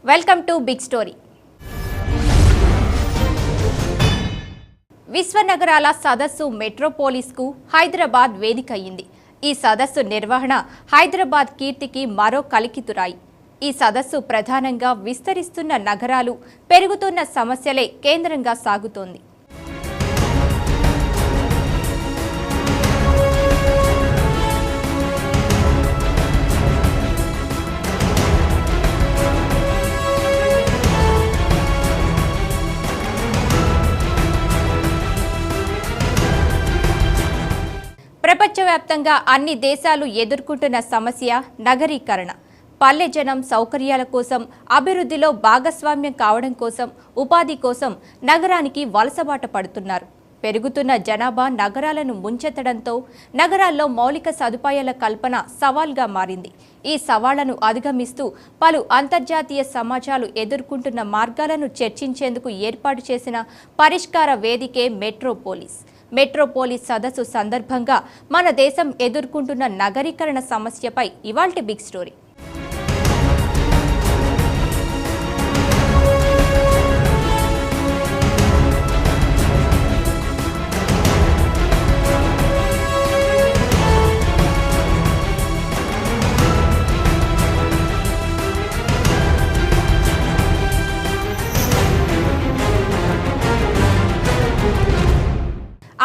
Welcome to big story. విశ్వనగరాల సదస్సు మెట్రోపోలిస్కు హైదరాబాద్ వేదిక అయింది. ఈ సదస్సు నిర్వహణ హైదరాబాద్ కీర్తికి మరో కలికితురాయి. ఈ సదస్సు ప్రధానంగా విస్తరిస్తున్న నగరాలు, పెరుగుతున్న సమస్యలే కేంద్రంగా సాగుతోంది. ప్రపంచవ్యాప్తంగా అన్ని దేశాలు ఎదుర్కొంటున్న సమస్య నగరీకరణ. పల్లె జనం సౌకర్యాల కోసం, అభివృద్ధిలో భాగస్వామ్యం కావడం కోసం, ఉపాధి కోసం నగరానికి వలసబాట పడుతున్నారు. పెరుగుతున్న జనాభా నగరాలను ముంచెత్తడంతో నగరాల్లో మౌలిక సదుపాయాల కల్పన సవాల్గా మారింది. ఈ సవాళ్లను అధిగమిస్తూ పలు అంతర్జాతీయ సమాజాలు ఎదుర్కొంటున్న మార్గాలను చర్చించేందుకు ఏర్పాటు చేసిన పరిష్కార వేదికే మెట్రోపోలిస్. మెట్రోపోలిస్ సదస్సు సందర్భంగా మన దేశం ఎదుర్కొంటున్న నగరీకరణ సమస్యపై ఇవాల్టి బిగ్ స్టోరీ.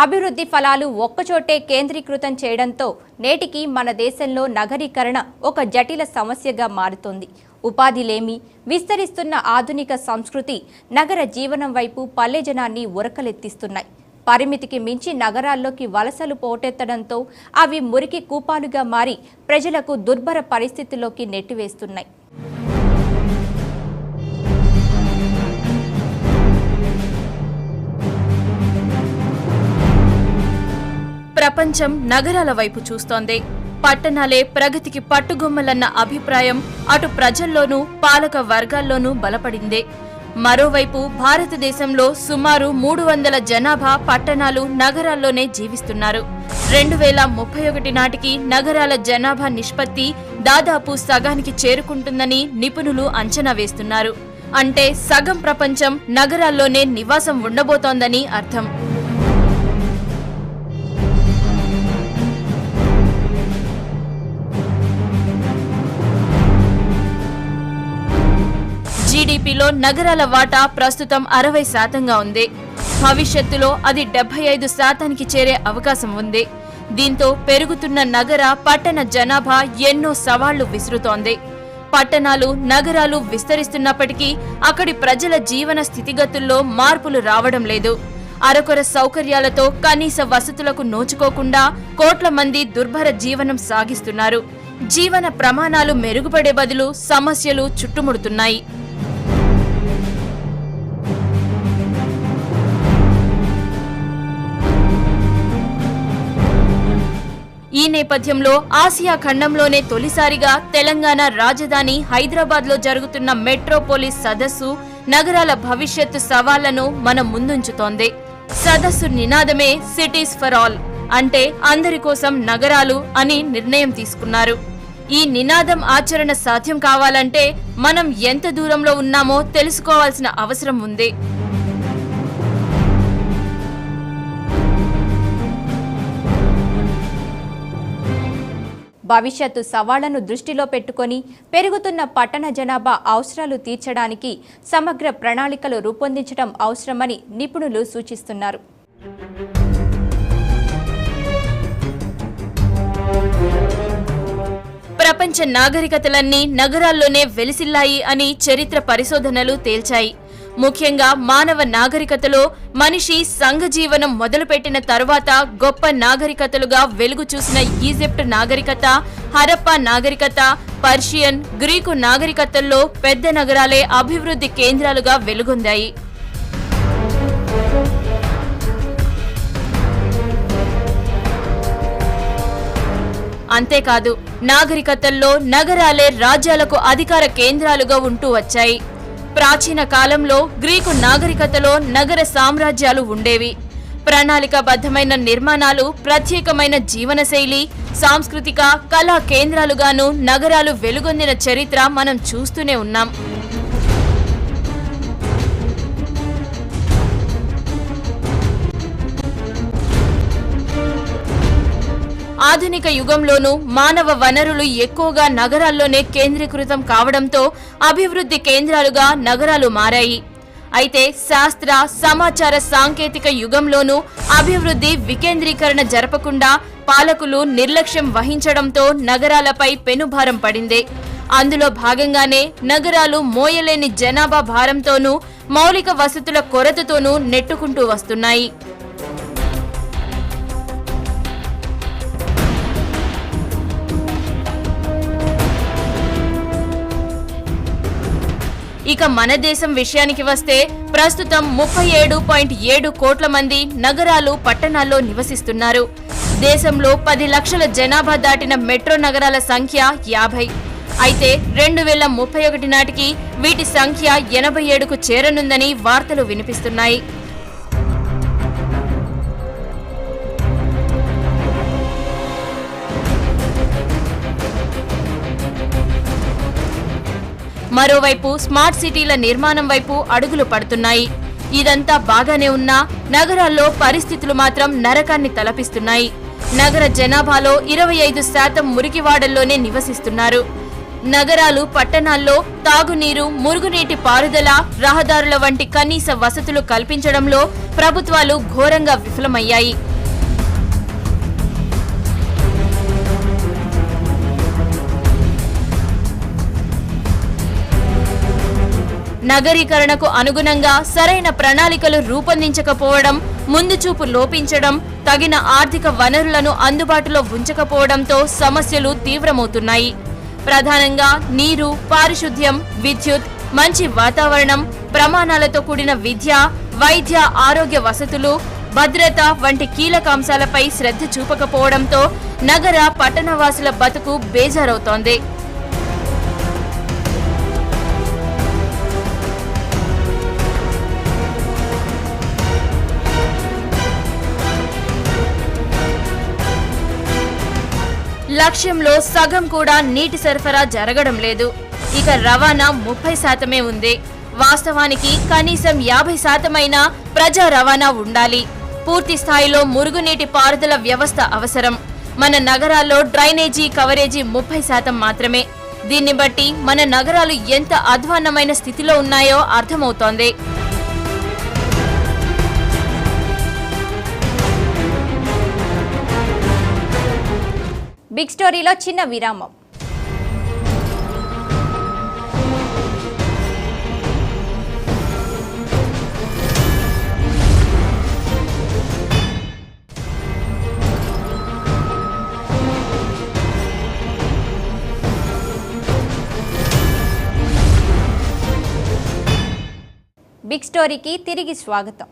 అభివృద్ధి ఫలాలు ఒక్కచోటే కేంద్రీకృతం చేయడంతో నేటికి మన దేశంలో నగరీకరణ ఒక జటిల సమస్యగా మారుతోంది. ఉపాధిలేమి, విస్తరిస్తున్న ఆధునిక సంస్కృతి నగర జీవనం వైపు పల్లె జనాన్ని ఉరకలెత్తిస్తున్నాయి. పరిమితికి మించి నగరాల్లోకి వలసలు పోటెత్తడంతో అవి మురికి కూపాలుగా మారి ప్రజలకు దుర్భర పరిస్థితుల్లోకి నెట్టివేస్తున్నాయి. ప్రపంచం నగరాల వైపు చూస్తోంది. పట్టణాలే ప్రగతికి పట్టుగొమ్మలన్న అభిప్రాయం అటు ప్రజల్లోనూ పాలక వర్గాల్లోనూ బలపడింది. మరోవైపు భారతదేశంలో సుమారు 300 జనాభా పట్టణాలు, నగరాల్లోనే జీవిస్తున్నారు. 2031 నాటికి నగరాల జనాభా నిష్పత్తి దాదాపు సగానికి చేరుకుంటుందని నిపుణులు అంచనా వేస్తున్నారు. అంటే సగం ప్రపంచం నగరాల్లోనే నివాసం ఉండబోతోందని అర్థం. జీడీపీలో నగరాల వాటా ప్రస్తుతం 60% ఉంది. భవిష్యత్తులో అది 75% చేరే అవకాశం ఉంది. దీంతో పెరుగుతున్న నగర, పట్టణ జనాభా ఎన్నో సవాళ్లు విసురుతోంది. పట్టణాలు, నగరాలు విస్తరిస్తున్నప్పటికీ అక్కడి ప్రజల జీవన స్థితిగతుల్లో మార్పులు రావడం లేదు. అరకొర సౌకర్యాలతో కనీస వసతులకు నోచుకోకుండా కోట్ల మంది దుర్భర జీవనం సాగిస్తున్నారు. జీవన ప్రమాణాలు మెరుగుపడే బదులు సమస్యలు చుట్టుముడుతున్నాయి. ఈ నేపథ్యంలో ఆసియా ఖండంలోనే తొలిసారిగా తెలంగాణ రాజధాని హైదరాబాద్లో జరుగుతున్న మెట్రోపోలిస్ సదస్సు నగరాల భవిష్యత్తు సవాళ్లను మన ముందుంచుతోంది. సదస్సు నినాదమే సిటీస్ ఫర్ ఆల్, అంటే అందరి కోసం నగరాలు అని నిర్ణయం తీసుకున్నారు. ఈ నినాదం ఆచరణ సాధ్యం కావాలంటే మనం ఎంత దూరంలో ఉన్నామో తెలుసుకోవాల్సిన అవసరం ఉంది. భవిష్యత్తు సవాళ్లను దృష్టిలో పెట్టుకొని పెరుగుతున్న పట్టణ జనాభా అవసరాలు తీర్చడానికి సమగ్ర ప్రణాళికలు రూపొందించడం అవసరమని నిపుణులు సూచిస్తున్నారు. ప్రపంచ నాగరికతలన్నీ నగరాల్లోనే వెలిసిల్లాయి అని చరిత్ర పరిశోధనలు తేల్చాయి. ముఖ్యంగా మానవ నాగరికతలో మనిషి సంఘజీవనం మొదలుపెట్టిన తరువాత గొప్ప నాగరికతలుగా వెలుగు చూసిన ఈజిప్ట్ నాగరికత, హరప్పా నాగరికత, పర్షియన్, గ్రీకు నాగరికతల్లో పెద్ద నగరాలే అభివృద్ధి కేంద్రాలుగా వెలుగొందాయి. అంతేకాదు, నాగరికతల్లో నగరాలే రాజ్యాలకు అధికార కేంద్రాలుగా ఉంటూ వచ్చాయి. ప్రాచీన కాలంలో గ్రీకు నాగరికతలో నగర సామ్రాజ్యాలు ఉండేవి. ప్రణాళికాబద్ధమైన నిర్మాణాలు, ప్రత్యేకమైన జీవనశైలి, సాంస్కృతిక కళా కేంద్రాలుగాను నగరాలు వెలుగొందిన చరిత్ర మనం చూస్తూనే ఉన్నాం. ఆధునిక యుగంలోనూ మానవ వనరులు ఎక్కువగా నగరాల్లోనే కేంద్రీకృతం కావడంతో అభివృద్ధి కేంద్రాలుగా నగరాలు మారాయి. అయితే శాస్త్ర సమాచార సాంకేతిక యుగంలోనూ అభివృద్ధి వికేంద్రీకరణ జరపకుండా పాలకులు నిర్లక్ష్యం వహించడంతో నగరాలపై పెనుభారం పడింది. అందులో భాగంగానే నగరాలు మోయలేని జనాభా భారంతోనూ మౌలిక వసతుల కొరతతోనూ నెట్టుకుంటూ వస్తున్నాయి. ఇక మన దేశం విషయానికి వస్తే ప్రస్తుతం 37.7 కోట్ల మంది నగరాలు పట్టణాల్లో నివసిస్తున్నారు. దేశంలో 10 లక్షల జనాభా దాటిన మెట్రో నగరాల సంఖ్య 50. అయితే 2031 నాటికి వీటి సంఖ్య 87కు చేరనుందని వార్తలు వినిపిస్తున్నాయి. మరోవైపు స్మార్ట్ సిటీల నిర్మాణం వైపు అడుగులు పడుతున్నాయి. ఇదంతా బాగానే ఉన్నా నగరాల్లో పరిస్థితులు మాత్రం నరకాన్ని తలపిస్తున్నాయి. నగర జనాభాలో 25% మురికివాడల్లోనే నివసిస్తున్నారు. నగరాలు పట్టణాల్లో తాగునీరు, మురుగునీటి పారుదల, రహదారుల వంటి కనీస వసతులు కల్పించడంలో ప్రభుత్వాలు ఘోరంగా విఫలమయ్యాయి. నగరీకరణకు అనుగుణంగా సరైన ప్రణాళికలు రూపొందించకపోవడం, ముందుచూపు లోపించడం, తగిన ఆర్థిక వనరులను అందుబాటులో ఉంచకపోవడంతో సమస్యలు తీవ్రమవుతున్నాయి. ప్రధానంగా నీరు, పారిశుద్ధ్యం, విద్యుత్, మంచి వాతావరణం, ప్రమాణాలతో కూడిన విద్య, వైద్య, ఆరోగ్య వసతులు, భద్రత వంటి కీలక అంశాలపై శ్రద్ధ చూపకపోవడంతో నగర పట్టణవాసుల బతుకు బేజారవుతోంది. లక్ష్యంలో సగం కూడా నీటి సరఫరా జరగడం లేదు. ఇక రవాణా 30% ఉంది. వాస్తవానికి కనీసం 50% అయినా ప్రజా రవాణా ఉండాలి. పూర్తి స్థాయిలో మురుగునీటి పారుదల వ్యవస్థ అవసరం. మన నగరాల్లో డ్రైనేజీ కవరేజీ 30% మాత్రమే. దీన్ని బట్టి మన నగరాలు ఎంత అధ్వాన్నమైన స్థితిలో ఉన్నాయో అర్థమవుతోంది. బిగ్ స్టోరీలో చిన్న విరామం. బిగ్ స్టోరీకి తిరిగి స్వాగతం.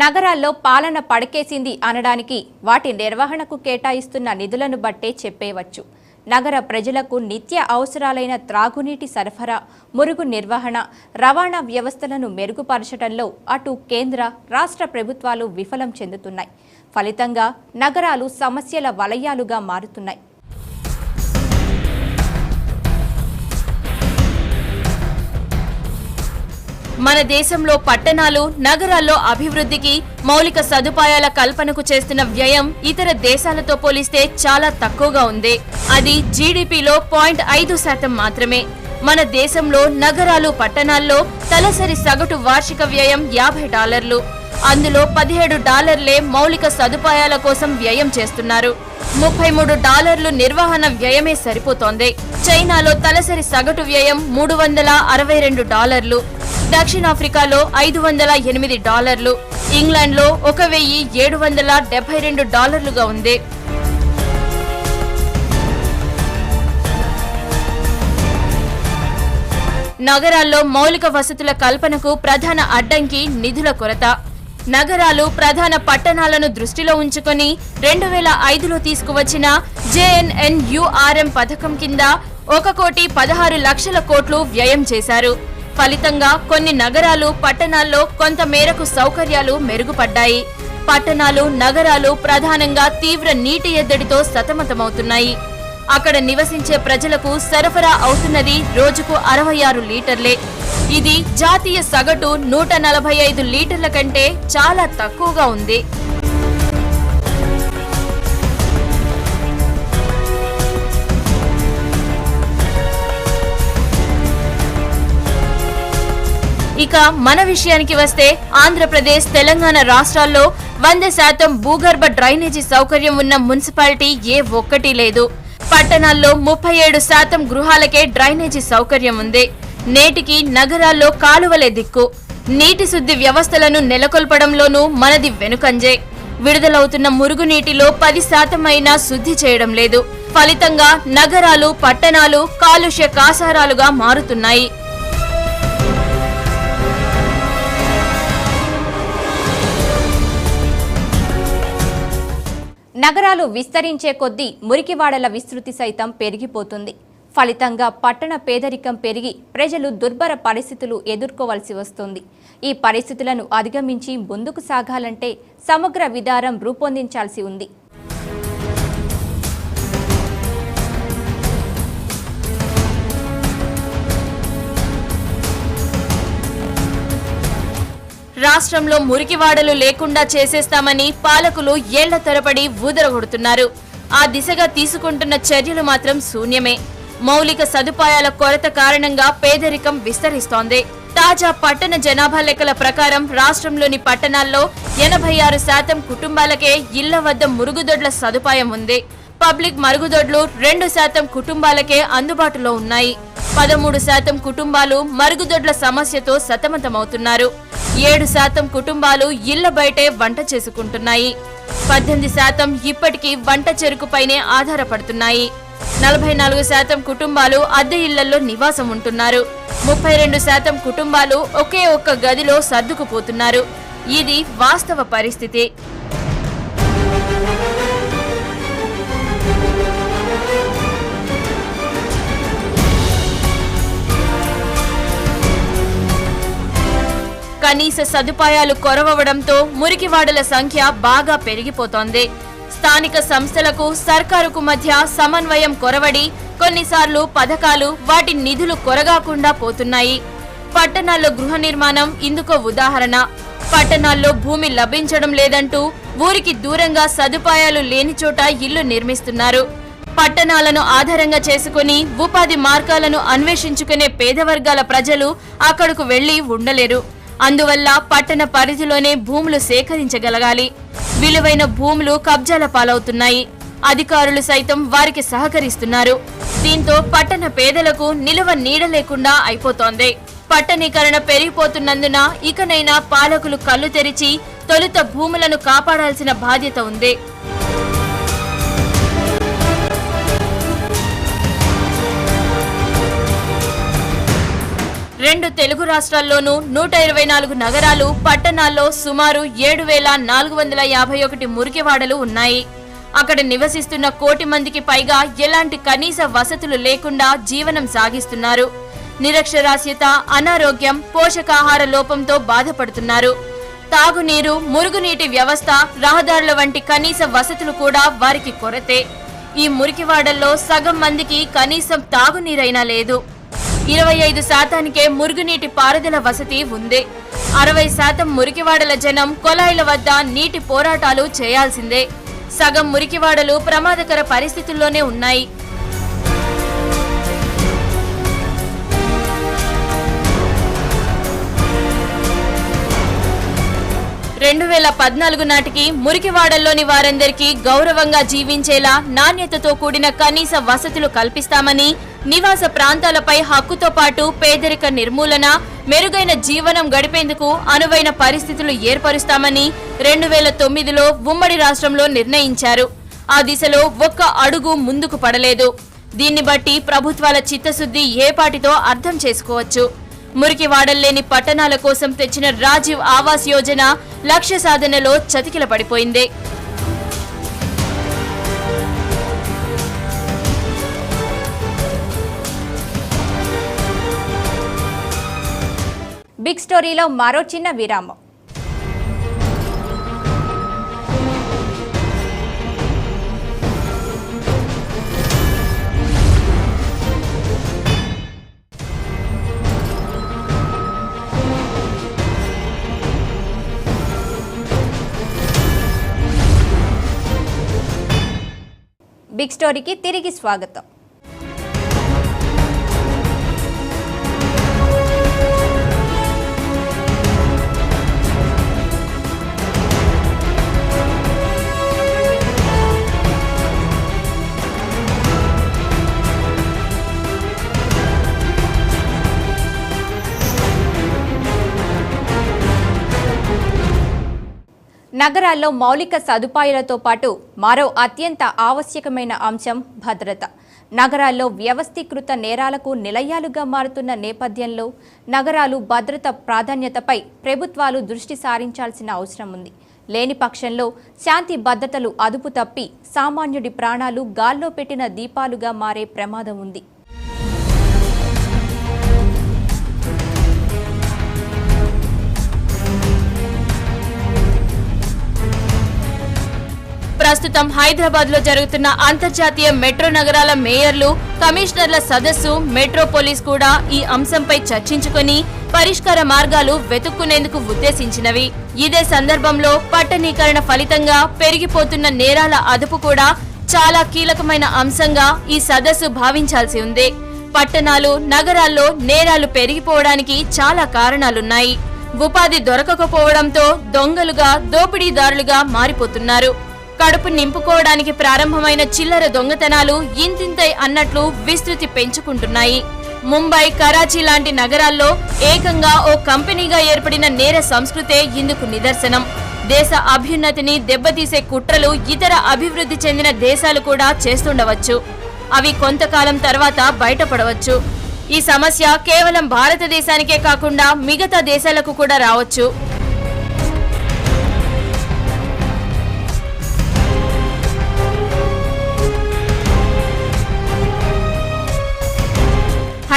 నగరాల్లో పాలన పడకేసింది అనడానికి వాటి నిర్వహణకు కేటాయిస్తున్న నిధులను బట్టే చెప్పేవచ్చు. నగర ప్రజలకు నిత్య అవసరాలైన త్రాగునీటి సరఫరా, మురుగు నిర్వహణ, రవాణా వ్యవస్థలను మెరుగుపరచడంలో అటు కేంద్ర, రాష్ట్ర ప్రభుత్వాలు విఫలం చెందుతున్నాయి. ఫలితంగా నగరాలు సమస్యల వలయాలుగా మారుతున్నాయి. మన దేశంలో పట్టణాలు, నగరాల్లో అభివృద్ధికి, మౌలిక సదుపాయాల కల్పనకు చేస్తున్న వ్యయం ఇతర దేశాలతో పోలిస్తే చాలా తక్కువగా ఉంది. అది జీడీపీలో 0.5% మాత్రమే. మన దేశంలో నగరాలు, పట్టణాల్లో తలసరి సగటు వార్షిక వ్యయం $50. అందులో $17 మౌలిక సదుపాయాల కోసం వ్యయం చేస్తున్నారు. $33 నిర్వహణ వ్యయమే సరిపోతోంది. చైనాలో తలసరి సగటు వ్యయం $362, దక్షిణాఫ్రికాలో $508, ఇంగ్లాండ్లో $1772గా ఉంది. నగరాల్లో మౌలిక వసతుల కల్పనకు ప్రధాన అడ్డంకి నిధుల కొరత. నగరాలు, ప్రధాన పట్టణాలను దృష్టిలో ఉంచుకొని 2005లో తీసుకువచ్చిన JNNURM పథకం కింద 1,16,00,00,000 కోట్లు వ్యయం చేశారు. ఫలితంగా కొన్ని నగరాలు, పట్టణాల్లో కొంత మేరకు సౌకర్యాలు మెరుగుపడ్డాయి. పట్టణాలు, నగరాలు ప్రధానంగా తీవ్ర నీటి ఎద్దడితో సతమతమవుతున్నాయి. అక్కడ నివసించే ప్రజలకు సరఫరా అవుతున్నది రోజుకు 66 లీటర్లే. ఇది జాతీయ సగటు 145 లీటర్ల కంటే చాలా తక్కువగా ఉంది. ఇక మన విషయానికి వస్తే ఆంధ్రప్రదేశ్, తెలంగాణ రాష్ట్రాల్లో 100% భూగర్భ డ్రైనేజీ సౌకర్యం ఉన్న మున్సిపాలిటీ ఏ ఒక్కటి లేదు. పట్టణాల్లో 37% గృహాలకే డ్రైనేజీ సౌకర్యం ఉంది. నేటికి నగరాల్లో కాలువలే దిక్కు. నీటి శుద్ధి వ్యవస్థలను నెలకొల్పడంలోనూ మనది వెనుకంజే. విడుదలవుతున్న మురుగునీటిలో 10% అయినా శుద్ధి చేయడం లేదు. ఫలితంగా నగరాలు, పట్టణాలు కాలుష్య కాసారాలుగా మారుతున్నాయి. నగరాలు విస్తరించే కొద్దీ మురికివాడల విస్తృతి సైతం పెరిగిపోతుంది. ఫలితంగా పట్టణ పేదరికం పెరిగి ప్రజలు దుర్భర పరిస్థితులు ఎదుర్కోవాల్సి వస్తుంది. ఈ పరిస్థితులను అధిగమించి ముందుకు సాగాలంటే సమగ్ర విధానం రూపొందించాల్సి ఉంది. రాష్ట్రంలో మురికివాడలు లేకుండా చేసేస్తామని పాలకులు ఏళ్ల తరబడి ఊదరగొడుతున్నారు. ఆ దిశగా తీసుకుంటున్న చర్యలు మాత్రం శూన్యమే. మౌలిక సదుపాయాల కొరత కారణంగా పేదరికం విస్తరిస్తోంది. తాజా పట్టణ జనాభా లెక్కల ప్రకారం రాష్ట్రంలోని పట్టణాల్లో 86% కుటుంబాలకే ఇళ్ల వద్ద మురుగుదొడ్ల సదుపాయం ఉంది. పబ్లిక్ మరుగుదొడ్లు 2% కుటుంబాలకే అందుబాటులో ఉన్నాయి. 13% కుటుంబాలు మరుగుదొడ్ల సమస్యతో సతమతమవుతున్నారు. 7% కుటుంబాలు ఇళ్ల బయటే వంట చేసుకుంటున్నాయి. 18% ఇప్పటికీ వంట చెరుకుపైనే ఆధారపడుతున్నాయి. 44% కుటుంబాలు అద్దె ఇళ్లలో నివాసం ఉంటున్నారు. 32% కుటుంబాలు ఒకే ఒక్క గదిలో సర్దుకుపోతున్నారు. ఇది వాస్తవ పరిస్థితి. కనీస సదుపాయాలు కొరవడంతో మురికివాడల సంఖ్య బాగా పెరిగిపోతోంది. స్థానిక సంస్థలకు, సర్కారుకు మధ్య సమన్వయం కొరవడి కొన్నిసార్లు పథకాలు, వాటి నిధులు కొరగాకుండా పోతున్నాయి. పట్టణాల్లో గృహ నిర్మాణం ఇందుకో ఉదాహరణ. పట్టణాల్లో భూమి లభించడం లేదంటూ ఊరికి దూరంగా సదుపాయాలు లేని చోట ఇళ్లు నిర్మిస్తున్నారు. పట్టణాలను ఆధారంగా చేసుకుని ఉపాధి మార్గాలను అన్వేషించుకునే పేదవర్గాల ప్రజలు అక్కడకు వెళ్లి ఉండలేరు. అందువల్ల పట్టణ పరిధిలోనే భూములు సేకరించగలగాలి. విలువైన భూములు కబ్జాల పాలవుతున్నాయి. అధికారులు సైతం వారికి సహకరిస్తున్నారు. దీంతో పట్టణ పేదలకు నిలువ నీడ లేకుండా అయిపోతోంది. పట్టణీకరణ పెరిగిపోతున్నందున ఇకనైనా పాలకులు కళ్లు తెరిచి తొలుత భూములను కాపాడాల్సిన బాధ్యత ఉంది. రెండు తెలుగు రాష్ట్రాల్లోనూ 124 నగరాలు, పట్టణాల్లో సుమారు 7,451 మురికివాడలు ఉన్నాయి. అక్కడ నివసిస్తున్న 1 కోటి మందికి పైగా ఎలాంటి కనీస వసతులు లేకుండా జీవనం సాగిస్తున్నారు. నిరక్షరాస్యత, అనారోగ్యం, పోషకాహార లోపంతో బాధపడుతున్నారు. తాగునీరు, మురుగునీటి వ్యవస్థ, రహదారుల వంటి కనీస వసతులు కూడా వారికి కొరతే. ఈ మురికివాడల్లో సగం మందికి కనీసం తాగునీరైనా లేదు. 25%కే మురుగునీటి పారుదల వసతి ఉంది. 60% మురికివాడల జనం కొలాయిల వద్ద నీటి పోరాటాలు చేయాల్సిందే. సగం మురికివాడలు ప్రమాదకర పరిస్థితుల్లోనే ఉన్నాయి. 2014 నాటికి మురికివాడల్లోని వారందరికీ గౌరవంగా జీవించేలా నాణ్యతతో కూడిన కనీస వసతులు కల్పిస్తామని, నివాస ప్రాంతాలపై హక్కుతో పాటు పేదరిక నిర్మూలన, మెరుగైన జీవనం గడిపేందుకు అనువైన పరిస్థితులు ఏర్పరుస్తామని 2009లో ఉమ్మడి రాష్ట్రంలో నిర్ణయించారు. ఆ దిశలో ఒక్క అడుగు ముందుకు పడలేదు. దీన్ని బట్టి ప్రభుత్వాల చిత్తశుద్ధి ఏపాటితో అర్థం చేసుకోవచ్చు. మురికివాడల్లేని పట్టణాల కోసం తెచ్చిన రాజీవ్ ఆవాస్ యోజన లక్ష్య సాధనలో చతికిల పడిపోయింది. బిగ్ స్టోరీలో మరో చిన్న విరామం. బిగ్ స్టోరీకి తిరిగి స్వాగతం. నగరాల్లో మౌలిక సదుపాయాలతో పాటు మరో అత్యంత ఆవశ్యకమైన అంశం భద్రత. నగరాల్లో వ్యవస్థీకృత నేరాలకు నిలయాలుగా మారుతున్న నేపథ్యంలో నగరాలు భద్రత ప్రాధాన్యతపై ప్రభుత్వాలు దృష్టి సారించాల్సిన అవసరం ఉంది. లేని పక్షంలో శాంతి భద్రతలు అదుపు తప్పి సామాన్యుడి ప్రాణాలు గాల్లో పెట్టిన దీపాలుగా మారే ప్రమాదం ఉంది. ప్రస్తుతం హైదరాబాద్ లో జరుగుతున్న అంతర్జాతీయ మెట్రో నగరాల మేయర్లు, కమిషనర్ల సదస్సు, మెట్రో పోలీస్ కూడా ఈ అంశంపై చర్చించుకొని పరిష్కార మార్గాలు వెతుక్కునేందుకు ఉద్దేశించినవి. ఇదే సందర్భంలో పట్టణీకరణ ఫలితంగా పెరిగిపోతున్న నేరాల అదుపు కూడా చాలా కీలకమైన అంశంగా ఈ సదస్సు భావించాల్సి ఉంది. పట్టణాలు, నగరాల్లో నేరాలు పెరిగిపోవడానికి చాలా కారణాలున్నాయి. ఉపాధి దొరకకపోవడంతో దొంగలుగా, దోపిడీదారులుగా మారిపోతున్నారు. కడుపు నింపుకోవడానికి ప్రారంభమైన చిల్లర దొంగతనాలు ఇంతింతై అన్నట్లు విస్తృతి పెంచుకుంటున్నాయి. ముంబై, కరాచీ లాంటి నగరాల్లో ఏకంగా ఓ కంపెనీగా ఏర్పడిన నేర సంస్కృతే ఇందుకు నిదర్శనం. దేశ అభ్యున్నతిని దెబ్బతీసే కుట్రలు ఇతర అభివృద్ధి చెందిన దేశాలు కూడా చేస్తుండవచ్చు. అవి కొంతకాలం తర్వాత బయటపడవచ్చు. ఈ సమస్య కేవలం భారతదేశానికే కాకుండా మిగతా దేశాలకు కూడా రావచ్చు.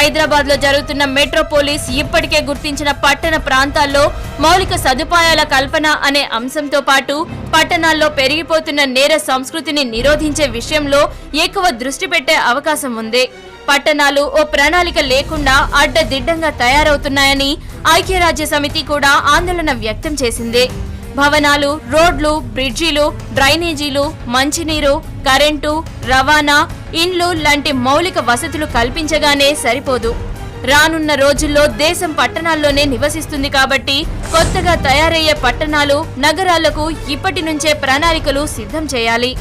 హైదరాబాద్ లో జరుగుతున్న మెట్రో పోలీస్ ఇప్పటికే గుర్తించిన పట్టణ ప్రాంతాల్లో మౌలిక సదుపాయాల కల్పన అనే అంశంతో పాటు పట్టణాల్లో పెరిగిపోతున్న నేర సంస్కృతిని నిరోధించే విషయంలో ఎక్కువ దృష్టి పెట్టే అవకాశం ఉంది. పట్టణాలు ఓ ప్రణాళిక లేకుండా అడ్డదిడ్డంగా తయారవుతున్నాయని ఐక్యరాజ్య సమితి కూడా ఆందోళన వ్యక్తం చేసింది. భవనాలు, రోడ్లు, బ్రిడ్జిలు, డ్రైనేజీలు, మంచినీరు, కరెంటు, రవాణా, ఇండ్లు లాంటి మౌలిక వసతులు కల్పించగానే సరిపోదు. రానున్న రోజుల్లో దేశం పట్టణాల్లోనే నివసిస్తుంది కాబట్టి కొత్తగా తయారయ్యే పట్టణాలు, నగరాలకు ఇప్పటి నుంచే ప్రణాళికలు సిద్ధం చేయాలి.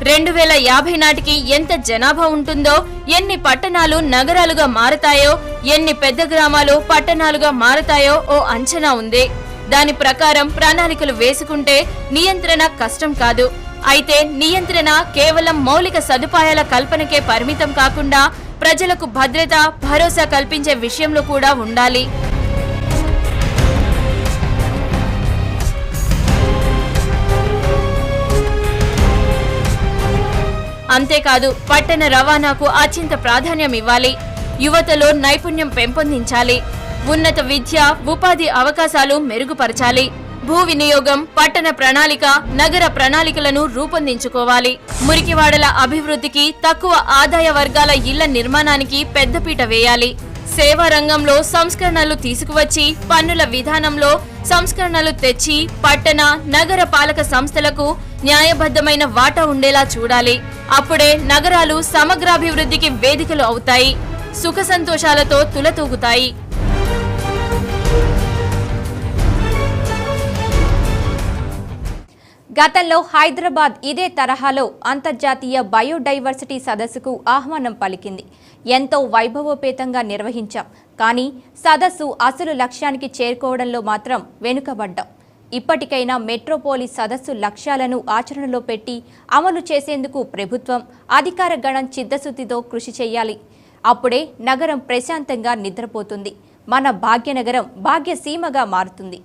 రెండు 2050 నాటికి ఎంత జనాభా ఉంటుందో, ఎన్ని పట్టణాలు నగరాలుగా మారతాయో, ఎన్ని పెద్ద గ్రామాలు పట్టణాలుగా మారతాయో ఓ అంచనా ఉంది. దాని ప్రకారం ప్రణాళికలు వేసుకుంటే నియంత్రణ కష్టం కాదు. అయితే నియంత్రణ కేవలం మౌలిక సదుపాయాల కల్పనకే పరిమితం కాకుండా ప్రజలకు భద్రత, భరోసా కల్పించే విషయంలో కూడా ఉండాలి. అంతేకాదు, పట్టణ రవాణాకు అత్యంత ప్రాధాన్యం ఇవ్వాలి. యువతలో నైపుణ్యం పెంపొందించాలి. ఉన్నత విద్య, ఉపాధి అవకాశాలు మెరుగుపరచాలి. భూ వినియోగం, పట్టణ ప్రణాళిక, నగర ప్రణాళికలను రూపొందించుకోవాలి. మురికివాడల అభివృద్ధికి, తక్కువ ఆదాయ వర్గాల ఇళ్ల నిర్మాణానికి పెద్దపీట వేయాలి. సేవా రంగంలో సంస్కరణలు తీసుకువచ్చి, పన్నుల విధానంలో సంస్కరణలు తెచ్చి పట్టణ, నగర పాలక సంస్థలకు న్యాయబద్ధమైన వాటా ఉండేలా చూడాలి. అప్పుడే నగరాలు సమగ్రాభివృద్ధికి వేదికలు అవుతాయి, సుఖ సంతోషాలతో తులతూగుతాయి. గతంలో హైదరాబాద్ ఇదే తరహాలో అంతర్జాతీయ బయోడైవర్సిటీ సదస్సుకు ఆహ్వానం పలికింది. ఎంతో వైభవోపేతంగా నిర్వహించాం. కానీ సదస్సు అసలు లక్ష్యానికి చేరుకోవడంలో మాత్రం వెనుకబడ్డాం. ఇప్పటికైనా మెట్రోపోలిస్ సదస్సు లక్ష్యాలను ఆచరణలో పెట్టి అమలు చేసేందుకు ప్రభుత్వం, అధికార గణం చిత్తశుద్ధితో కృషి చేయాలి. అప్పుడే నగరం ప్రశాంతంగా నిద్రపోతుంది. మన భాగ్యనగరం భాగ్యసీమగా మారుతుంది.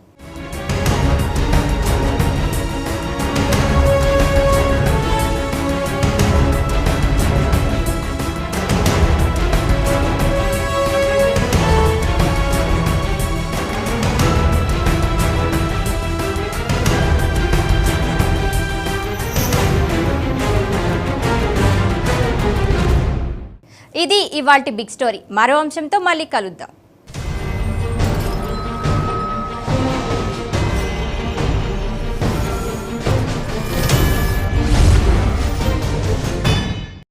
ఇది ఇవాల్టి బిగ్ స్టోరీ. మరో అంశంతో మళ్ళీ కలుద్దాం.